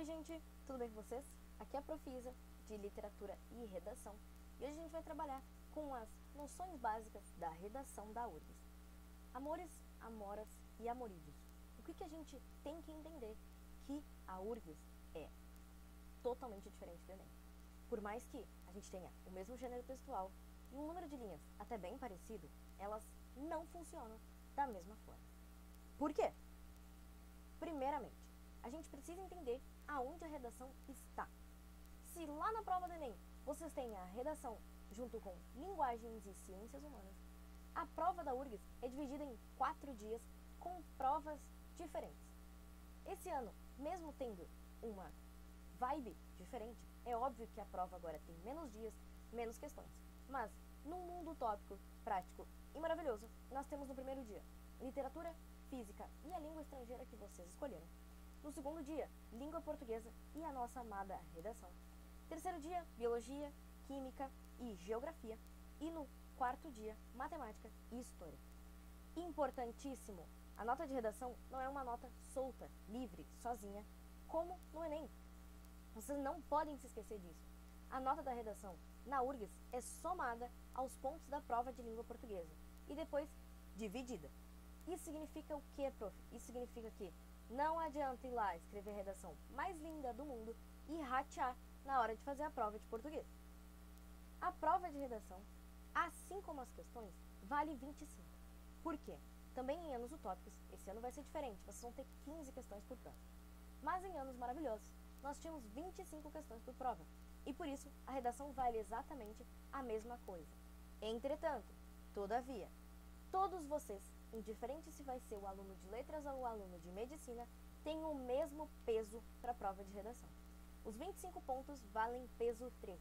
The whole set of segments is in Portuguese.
Oi gente, tudo bem com vocês? Aqui é a Prof. Isa, de Literatura e Redação, e hoje a gente vai trabalhar com as noções básicas da redação da URGS. Amores, amoras e amorídeos. O que a gente tem que entender que a URGS é totalmente diferente do Enem. Por mais que a gente tenha o mesmo gênero textual e um número de linhas até bem parecido, elas não funcionam da mesma forma. Por quê? Primeiramente, a gente precisa entender aonde a redação está. Se lá na prova do Enem vocês têm a redação junto com linguagens e ciências humanas, a prova da URGS é dividida em 4 dias com provas diferentes. Esse ano, mesmo tendo uma vibe diferente, é óbvio que a prova agora tem menos dias, menos questões. Mas, num mundo utópico, prático e maravilhoso, nós temos no primeiro dia literatura, física e a língua estrangeira que vocês escolheram. No segundo dia, língua portuguesa e a nossa amada redação. Terceiro dia, biologia, química e geografia. E no quarto dia, matemática e história. Importantíssimo, a nota de redação não é uma nota solta, livre, sozinha, como no Enem. Vocês não podem se esquecer disso. A nota da redação na URGS é somada aos pontos da prova de língua portuguesa e depois dividida. Isso significa o quê, prof? Isso significa que não adianta ir lá escrever a redação mais linda do mundo e ratear na hora de fazer a prova de português. A prova de redação, assim como as questões, vale 25. Por quê? Também em anos utópicos, esse ano vai ser diferente, vocês vão ter 15 questões por prova. Mas em anos maravilhosos, nós tínhamos 25 questões por prova, e por isso a redação vale exatamente a mesma coisa. Entretanto, todavia, todos vocês, indiferente se vai ser o aluno de letras ou o aluno de medicina, têm o mesmo peso para a prova de redação. Os 25 pontos valem peso 3.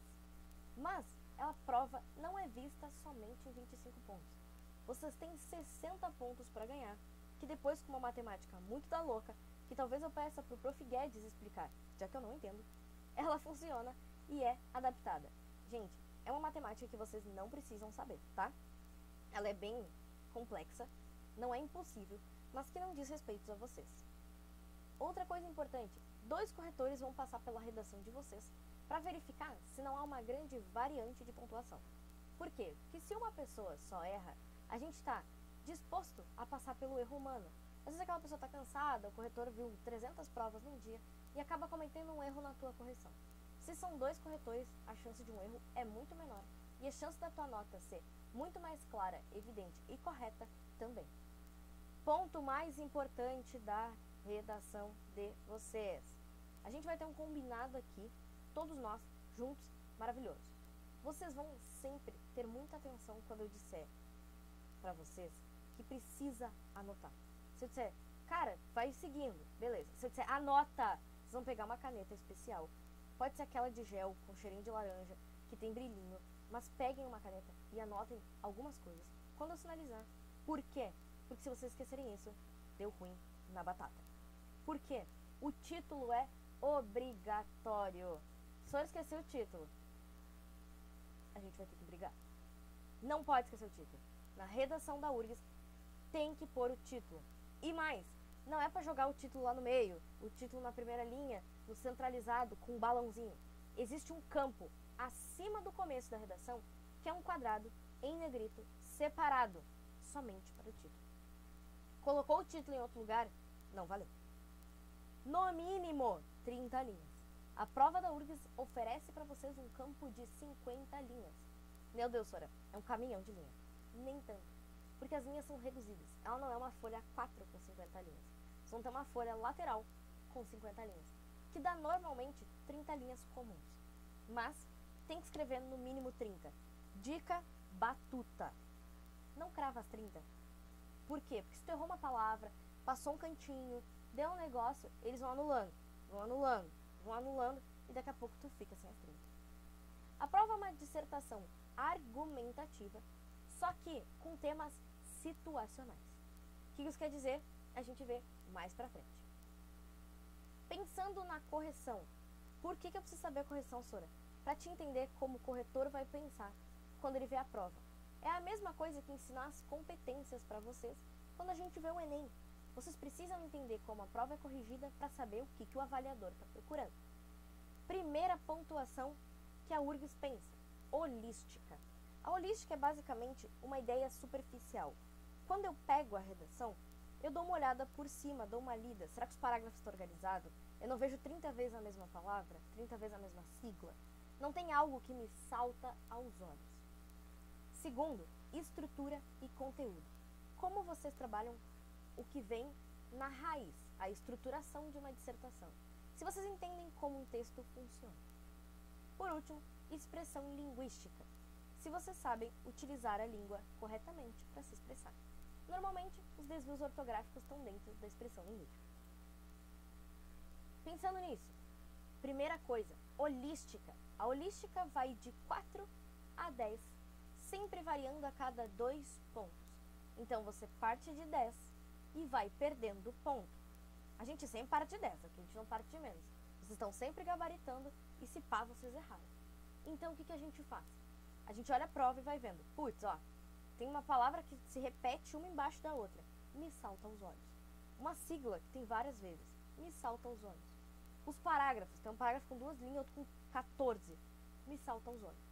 Mas a prova não é vista somente em 25 pontos. Vocês têm 60 pontos para ganhar, que depois com uma matemática muito da louca, que talvez eu peça para o Prof. Guedes explicar, já que eu não entendo, ela funciona e é adaptada. Gente, é uma matemática que vocês não precisam saber, tá? Ela é bem complexa, não é impossível, mas que não diz respeito a vocês. Outra coisa importante, 2 corretores vão passar pela redação de vocês para verificar se não há uma grande variante de pontuação. Por quê? Porque se uma pessoa só erra, a gente está disposto a passar pelo erro humano. Às vezes aquela pessoa está cansada, o corretor viu 300 provas num dia e acaba cometendo um erro na tua correção. Se são 2 corretores, a chance de um erro é muito menor e a chance da tua nota ser muito mais clara, evidente e correta também. Ponto mais importante da redação de vocês. A gente vai ter um combinado aqui, todos nós, juntos, maravilhoso. Vocês vão sempre ter muita atenção quando eu disser para vocês que precisa anotar. Se eu disser, cara, vai seguindo, beleza. Se eu disser, anota, vocês vão pegar uma caneta especial. Pode ser aquela de gel com cheirinho de laranja, que tem brilhinho, mas peguem uma caneta e anotem algumas coisas quando eu sinalizar. Por quê? Porque se vocês esquecerem isso, deu ruim na batata. Por quê? O título é obrigatório. Se eu esquecer o título, a gente vai ter que brigar. Não pode esquecer o título. Na redação da URGS, tem que pôr o título. E mais, não é para jogar o título lá no meio, o título na primeira linha, no centralizado, com um balãozinho. Existe um campo acima do começo da redação, que é um quadrado em negrito, separado, somente para o título. Colocou o título em outro lugar, não valeu. No mínimo, 30 linhas. A prova da URGS oferece para vocês um campo de 50 linhas. Meu Deus, Sora, é um caminhão de linha. Nem tanto, porque as linhas são reduzidas. Ela não é uma folha A4 com 50 linhas. Vocês vão ter uma folha lateral com 50 linhas, que dá normalmente 30 linhas comuns. Mas tem que escrever no mínimo 30. Dica batuta. Não crava as 30. Por quê? Porque se tu errou uma palavra, passou um cantinho, deu um negócio, eles vão anulando, e daqui a pouco tu fica sem as 30. A prova é uma dissertação argumentativa, só que com temas situacionais. O que isso quer dizer? A gente vê mais pra frente. Pensando na correção. Por que eu preciso saber a correção, Sora? Para te entender como o corretor vai pensar quando ele vê a prova. É a mesma coisa que ensinar as competências para vocês quando a gente vê o Enem. vocês precisam entender como a prova é corrigida para saber o que o avaliador está procurando. Primeira pontuação que a URGS pensa: holística. A holística é basicamente uma ideia superficial. Quando eu pego a redação, eu dou uma olhada por cima, dou uma lida. Será que os parágrafos estão organizados? Eu não vejo 30 vezes a mesma palavra, 30 vezes a mesma sigla. Não tem algo que me salta aos olhos. Segundo, estrutura e conteúdo. Como vocês trabalham o que vem na raiz, a estruturação de uma dissertação. Se vocês entendem como um texto funciona. Por último, expressão linguística. Se vocês sabem utilizar a língua corretamente para se expressar. Normalmente, os desvios ortográficos estão dentro da expressão linguística. Pensando nisso, primeira coisa, holística. A holística vai de 4 a 10, sempre variando a cada 2 pontos. Então, você parte de 10 e vai perdendo ponto. A gente sempre parte de 10, aqui a gente não parte de menos. Vocês estão sempre gabaritando e se pá, vocês erraram. Então, o que a gente faz? A gente olha a prova e vai vendo. Putz, ó, tem uma palavra que se repete uma embaixo da outra. Me salta aos olhos. Uma sigla que tem várias vezes. Me salta aos olhos. Os parágrafos, tem um parágrafo com 2 linhas, outro com 14. Me salta aos olhos.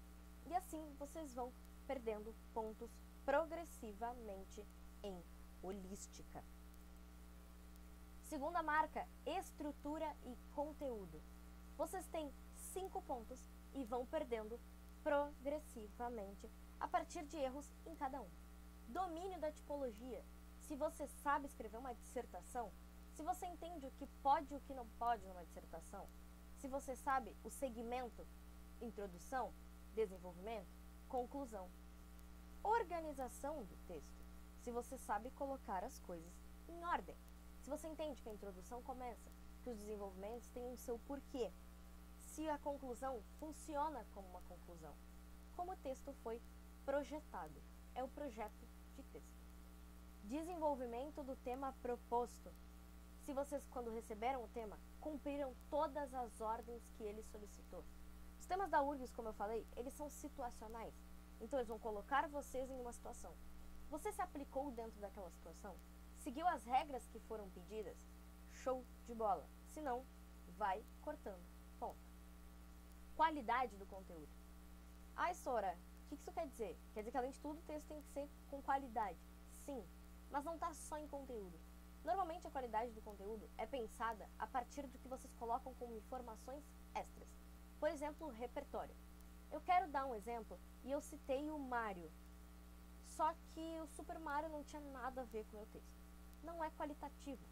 E assim, vocês vão perdendo pontos progressivamente em holística. Segunda marca, estrutura e conteúdo. Vocês têm 5 pontos e vão perdendo progressivamente a partir de erros em cada um. Domínio da tipologia. Se você sabe escrever uma dissertação, se você entende o que pode e o que não pode numa dissertação, se você sabe o segmento, introdução, desenvolvimento, conclusão. Organização do texto. Se você sabe colocar as coisas em ordem. Se você entende que a introdução começa, que os desenvolvimentos têm o seu porquê. Se a conclusão funciona como uma conclusão. Como o texto foi projetado. É o projeto de texto. Desenvolvimento do tema proposto. Se vocês, quando receberam o tema, cumpriram todas as ordens que ele solicitou. Os temas da URGS, como eu falei, eles são situacionais. Então, eles vão colocar vocês em uma situação. Você se aplicou dentro daquela situação? Seguiu as regras que foram pedidas? Show de bola. Se não, vai cortando. Ponto. Qualidade do conteúdo. Ai, Sora, o que isso quer dizer? Quer dizer que, além de tudo, o texto tem que ser com qualidade. Sim, mas não está só em conteúdo. Normalmente, a qualidade do conteúdo é pensada a partir do que vocês colocam como informações extras. Por exemplo, repertório. Eu quero dar um exemplo e eu citei o Mario. Só que o Super Mario não tinha nada a ver com o meu texto. Não é qualitativo.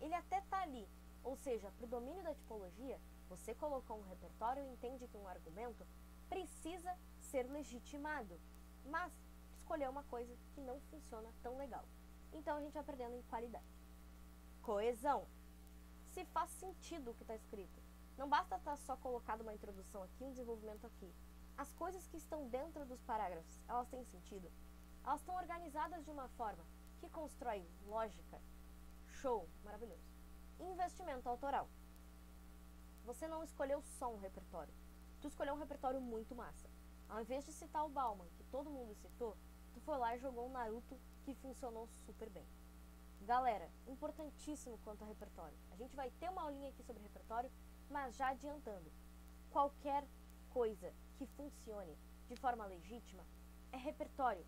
Ele até está ali. Ou seja, para o domínio da tipologia, você colocou um repertório e entende que um argumento precisa ser legitimado. Mas escolheu uma coisa que não funciona tão legal. Então a gente vai perdendo em qualidade. Coesão. Se faz sentido o que está escrito. Não basta estar só colocado uma introdução aqui, um desenvolvimento aqui. As coisas que estão dentro dos parágrafos, elas têm sentido? Elas estão organizadas de uma forma que constrói lógica? Show, maravilhoso. Investimento autoral. Você não escolheu só um repertório. Tu escolheu um repertório muito massa. Ao invés de citar o Bauman, que todo mundo citou, tu foi lá e jogou um Naruto que funcionou super bem. Galera, importantíssimo quanto a repertório. A gente vai ter uma aulinha aqui sobre repertório, mas já adiantando, qualquer coisa que funcione de forma legítima é repertório.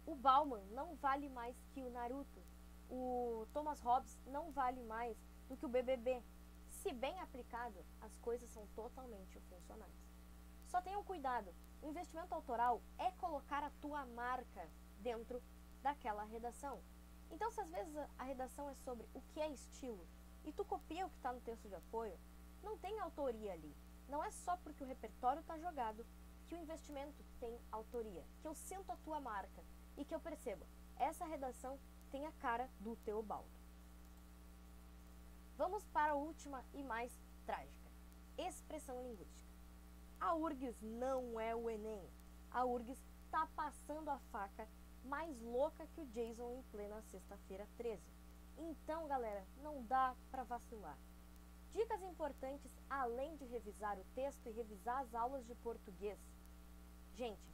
O Bauman não vale mais que o Naruto. O Thomas Hobbes não vale mais do que o BBB. Se bem aplicado, as coisas são totalmente funcionais. Só tenham cuidado, o investimento autoral é colocar a tua marca dentro daquela redação. Então, se às vezes a redação é sobre o que é estilo e tu copia o que está no texto de apoio, não tem autoria ali. Não é só porque o repertório está jogado que o investimento tem autoria, que eu sinto a tua marca e que eu percebo, essa redação tem a cara do Teobaldo. Vamos para a última e mais trágica, expressão linguística. A URGS não é o Enem. A URGS está passando a faca mais louca que o Jason em plena sexta-feira 13. Então, galera, não dá para vacilar. Dicas importantes além de revisar o texto e revisar as aulas de português. Gente,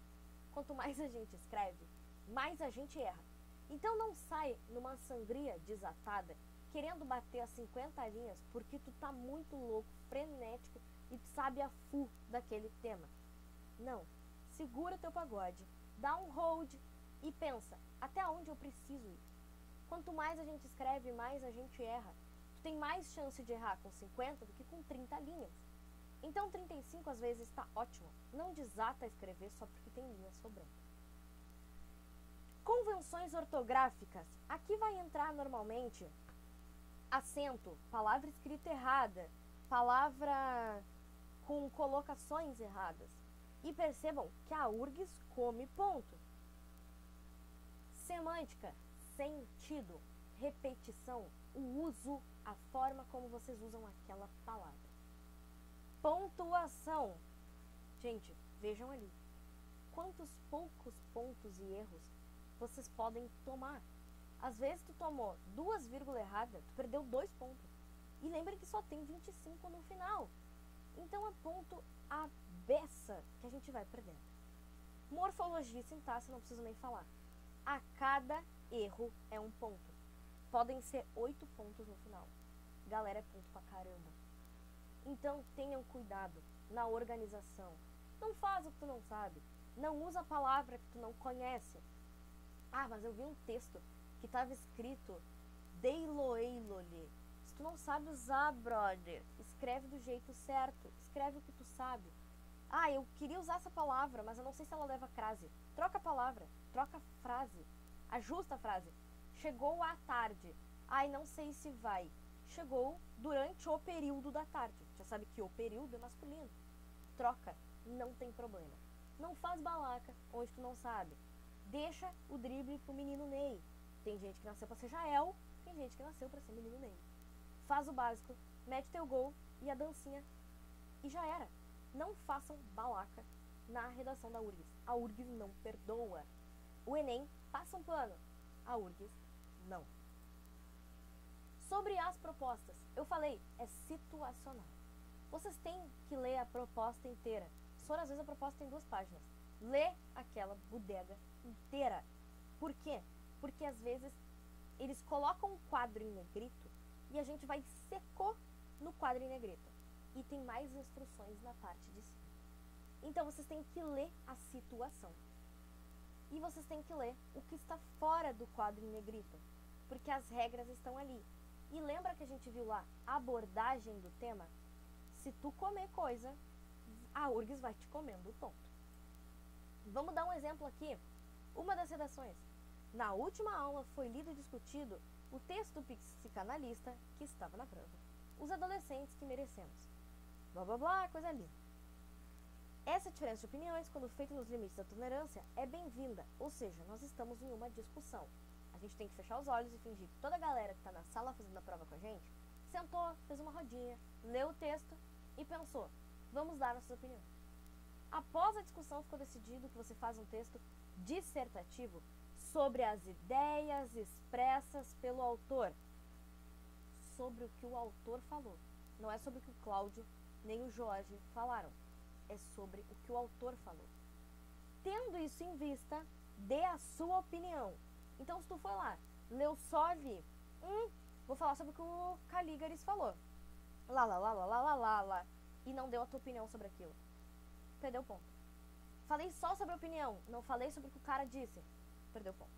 quanto mais a gente escreve, mais a gente erra. Então não sai numa sangria desatada querendo bater as 50 linhas porque tu tá muito louco, frenético e tu sabe a full daquele tema. Não, segura teu pagode, dá um hold e pensa, até onde eu preciso ir? Quanto mais a gente escreve, mais a gente erra. Tu tem mais chance de errar com 50 do que com 30 linhas. Então 35 às vezes está ótimo. Não desata a escrever só porque tem linhas sobrando. Convenções ortográficas. Aqui vai entrar normalmente acento, palavra escrita errada, palavra com colocações erradas. E percebam que a URGS come ponto. Semântica, sentido, repetição, o uso, a forma como vocês usam aquela palavra. Pontuação. Gente, vejam ali. Quantos poucos pontos e erros vocês podem tomar? Às vezes tu tomou 2 vírgulas erradas, tu perdeu 2 pontos. E lembre que só tem 25 no final. Então é ponto a beça que a gente vai perdendo. Morfologia e sintaxe, não preciso nem falar. A cada erro é um ponto. Podem ser 8 pontos no final. Galera, é ponto pra caramba. Então tenham cuidado na organização. Não faz o que tu não sabe. Não usa a palavra que tu não conhece. Ah, mas eu vi um texto que estava escrito Deiloeilole. Se tu não sabe usar, brother, escreve do jeito certo. Escreve o que tu sabe. Ah, eu queria usar essa palavra, mas eu não sei se ela leva crase. Troca a palavra, troca a frase, ajusta a frase. Chegou à tarde. Ai, não sei se vai. Chegou durante o período da tarde. Já sabe que o período é masculino. Troca, não tem problema. Não faz balaca onde tu não sabe. Deixa o drible pro menino Ney. Tem gente que nasceu pra ser Jael, tem gente que nasceu pra ser menino Ney. Faz o básico, mete teu gol e a dancinha. E já era. Não façam balaca na redação da URGS. A URGS não perdoa. O Enem passa um pano. A URGS não. Sobre as propostas, eu falei, é situacional. Vocês têm que ler a proposta inteira. Só às vezes a proposta tem 2 páginas. Lê aquela bodega inteira. Por quê? Porque às vezes eles colocam um quadro em negrito e a gente vai secou no quadro em negrito. E tem mais instruções na parte de cima. Então vocês têm que ler a situação. E vocês têm que ler o que está fora do quadro em negrito. Porque as regras estão ali. E lembra que a gente viu lá a abordagem do tema? Se tu comer coisa, a URGS vai te comendo o ponto. Vamos dar um exemplo aqui. Uma das redações. Na última aula foi lido e discutido o texto do psicanalista que estava na prova. Os adolescentes que merecemos. Blá blá blá, coisa linda. Essa diferença de opiniões, quando feita nos limites da tolerância, é bem-vinda. Ou seja, nós estamos em uma discussão. A gente tem que fechar os olhos e fingir que toda a galera que está na sala fazendo a prova com a gente sentou, fez uma rodinha, leu o texto e pensou, vamos dar nossas opiniões. Após a discussão ficou decidido que você faz um texto dissertativo sobre as ideias expressas pelo autor. Sobre o que o autor falou. Não é sobre o que o Cláudio nem o Jorge falaram. É sobre o que o autor falou. Tendo isso em vista, dê a sua opinião. Então, se tu for lá, leu só ali, vou falar sobre o que o Calígaris falou. Lá, e não deu a tua opinião sobre aquilo. Perdeu o ponto. Falei só sobre a opinião, não falei sobre o que o cara disse. Perdeu o ponto.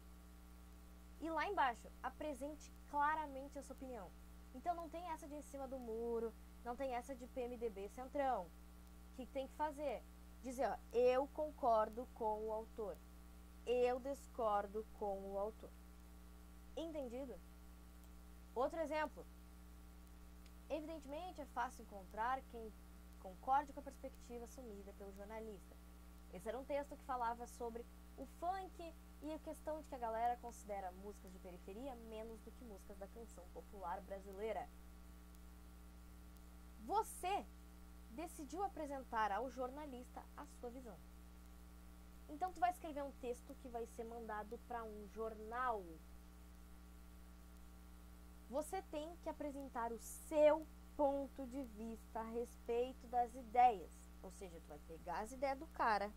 E lá embaixo, apresente claramente a sua opinião. Então, não tem essa de em cima do muro, não tem essa de PMDB centrão. O que tem que fazer? Dizer, ó, eu concordo com o autor. Eu discordo com o autor. Entendido? Outro exemplo. Evidentemente, é fácil encontrar quem concorde com a perspectiva assumida pelo jornalista. Esse era um texto que falava sobre o funk e a questão de que a galera considera músicas de periferia menos do que músicas da canção popular brasileira. Você decidiu apresentar ao jornalista a sua visão. Então, tu vai escrever um texto que vai ser mandado para um jornal. Você tem que apresentar o seu ponto de vista a respeito das ideias. Ou seja, tu vai pegar as ideias do cara,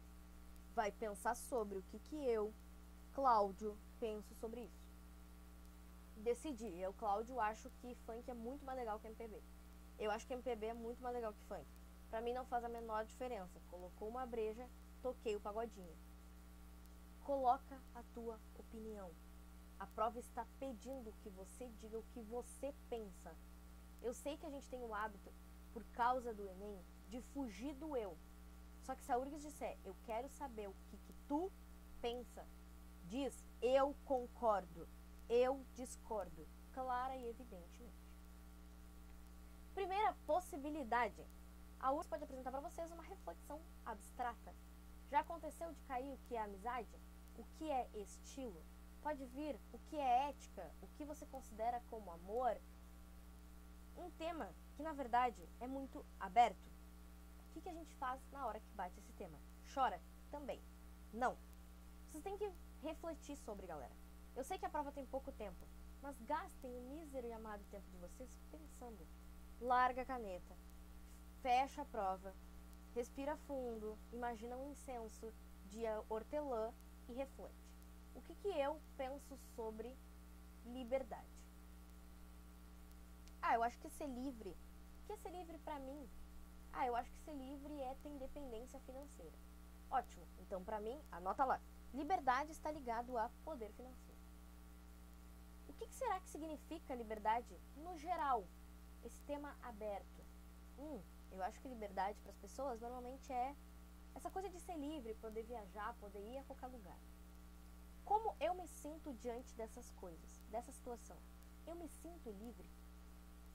vai pensar sobre o que eu, Cláudio, penso sobre isso. decidi. Eu, Cláudio, acho que funk é muito mais legal que MPB. Eu acho que MPB é muito mais legal que funk. Pra mim não faz a menor diferença. Colocou uma breja, toquei o pagodinho. Coloca a tua opinião. A prova está pedindo que você diga o que você pensa. Eu sei que a gente tem o hábito, por causa do Enem, de fugir do eu. Só que se a URGS disser, eu quero saber o que tu pensa, diz, eu concordo, eu discordo, clara e evidentemente. Primeira possibilidade. A URGS pode apresentar para vocês uma reflexão abstrata. Já aconteceu de cair o que é amizade? O que é estilo? Pode vir o que é ética? O que você considera como amor? Um tema que, na verdade, é muito aberto. O que a gente faz na hora que bate esse tema? Chora? Também. Não. Vocês têm que refletir sobre, galera. Eu sei que a prova tem pouco tempo, mas gastem o mísero e amado tempo de vocês pensando. Larga a caneta, fecha a prova, respira fundo, imagina um incenso de hortelã e reflete. O que eu penso sobre liberdade? Eu acho que ser livre. O que é ser livre pra mim? Eu acho que ser livre é ter independência financeira. Ótimo. Então, pra mim, anota lá. Liberdade está ligado a poder financeiro. O que será que significa liberdade no geral? Esse tema aberto. Eu acho que liberdade para as pessoas normalmente é essa coisa de ser livre, poder viajar, poder ir a qualquer lugar. Como eu me sinto diante dessas coisas, dessa situação? Eu me sinto livre?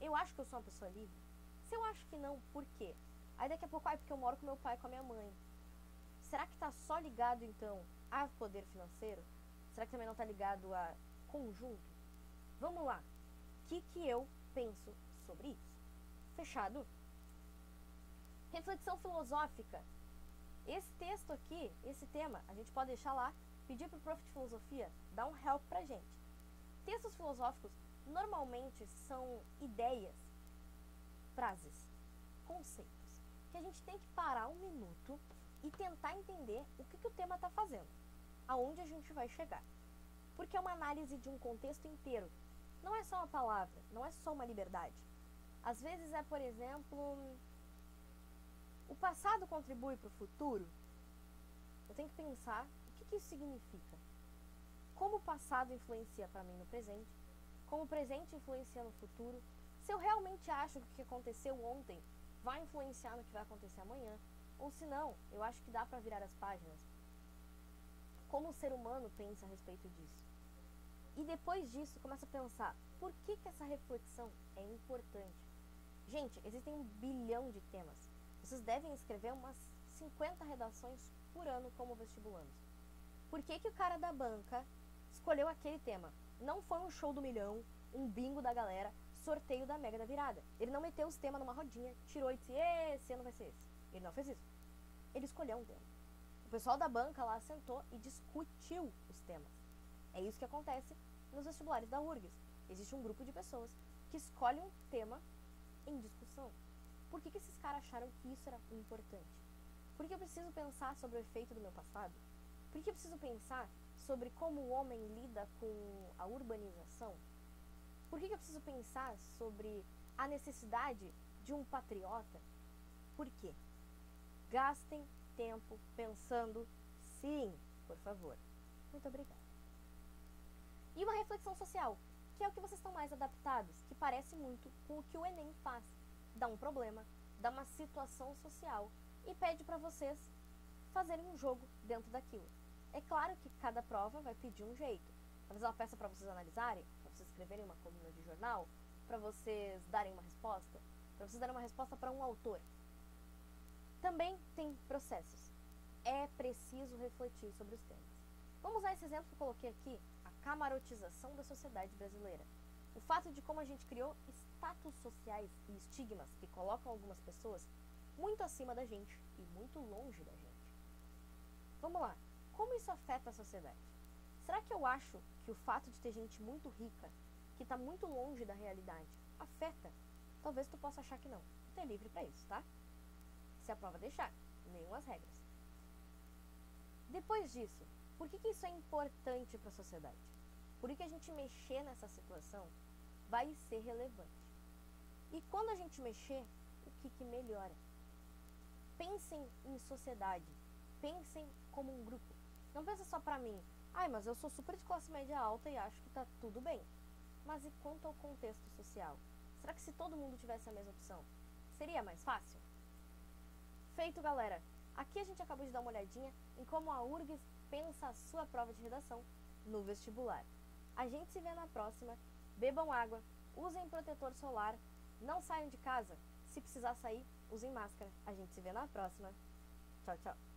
Eu acho que eu sou uma pessoa livre? Se eu acho que não, por quê? Aí daqui a pouco, porque eu moro com meu pai e com a minha mãe. Será que está só ligado, então, a poder financeiro? Será que também não está ligado a conjunto? Vamos lá. O que eu penso sobre isso? Fechado? Reflexão filosófica. Esse texto aqui, esse tema, a gente pode deixar lá, pedir pro prof de filosofia dar um help pra gente. Textos filosóficos normalmente são ideias, frases, conceitos, que a gente tem que parar um minuto e tentar entender o que o tema está fazendo, aonde a gente vai chegar. Porque é uma análise de um contexto inteiro. Não é só uma palavra, não é só uma liberdade. Às vezes é, por exemplo, o passado contribui para o futuro. Eu tenho que pensar o que isso significa. Como o passado influencia para mim no presente, como o presente influencia no futuro. Se eu realmente acho que o que aconteceu ontem vai influenciar no que vai acontecer amanhã, ou se não, eu acho que dá para virar as páginas. Como o ser humano pensa a respeito disso. E depois disso, começa a pensar, por que essa reflexão é importante? Gente, existem 1 bilhão de temas. Vocês devem escrever umas 50 redações por ano como vestibulandos. Por que o cara da banca escolheu aquele tema? Não foi um show do milhão, um bingo da galera, sorteio da mega da virada. Ele não meteu os temas numa rodinha, tirou e disse, esse ano vai ser esse. Ele não fez isso. Ele escolheu um tema. O pessoal da banca lá sentou e discutiu os temas. É isso que acontece nos vestibulares da URGS. Existe um grupo de pessoas que escolhe um tema em discussão. Por que esses caras acharam que isso era importante? Por que eu preciso pensar sobre o efeito do meu passado? Por que eu preciso pensar sobre como o homem lida com a urbanização? Por que eu preciso pensar sobre a necessidade de um patriota? Por quê? Gastem tempo pensando, sim, por favor. Muito obrigada. E uma reflexão social, que é o que vocês estão mais adaptados, que parece muito com o que o Enem faz. Dá um problema, dá uma situação social e pede para vocês fazerem um jogo dentro daquilo. É claro que cada prova vai pedir um jeito. Talvez ela peça para vocês analisarem, para vocês escreverem uma coluna de jornal, para vocês darem uma resposta, para vocês darem uma resposta para um autor. Também tem processos. É preciso refletir sobre os temas. Vamos usar esse exemplo que eu coloquei aqui, a camarotização da sociedade brasileira. O fato de como a gente criou status sociais e estigmas que colocam algumas pessoas muito acima da gente e muito longe da gente. Vamos lá. Como isso afeta a sociedade? Será que eu acho que o fato de ter gente muito rica, que está muito longe da realidade, afeta? Talvez tu possa achar que não. Tu é livre para isso, tá? Se a prova deixar, nenhumas regras. Depois disso, por que isso é importante para a sociedade? Por que a gente mexer nessa situação vai ser relevante. E quando a gente mexer, o que melhora? Pensem em sociedade, pensem como um grupo. Não pensa só pra mim, ai, mas eu sou super de classe média alta e acho que tá tudo bem. Mas e quanto ao contexto social? Será que se todo mundo tivesse a mesma opção, seria mais fácil? Feito, galera! Aqui a gente acabou de dar uma olhadinha em como a URGS pensa a sua prova de redação no vestibular. A gente se vê na próxima. Bebam água, usem protetor solar, não saiam de casa. Se precisar sair, usem máscara. A gente se vê na próxima. Tchau, tchau.